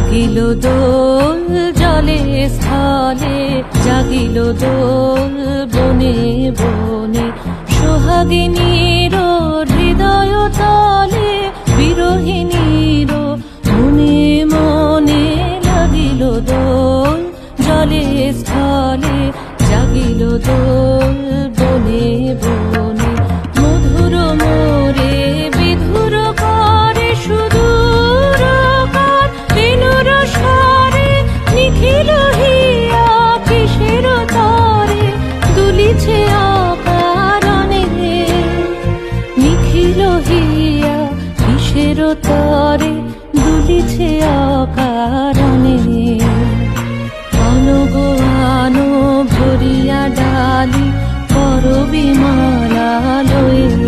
জাগিল দোল জলে স্থলে, জাগিল দোল বনে বনে, সোহাগিনীর হৃদয় তলে, বিরহিণীর মনে মনে লাগিল দোল জলে স্থলে, জাগিল দোল বনে বনে। মধুর মোরে বিধুর করে সুদূর কার, বেণুর স্বরে নিখিল হিয়া কিসের তরে, দুলিছে অকারণে নিখিল হিয়া কিসের তরে, দুলিছে অকারণে। আনো গো আনো ভরিয়া ডালি, করবি মালা লয়ে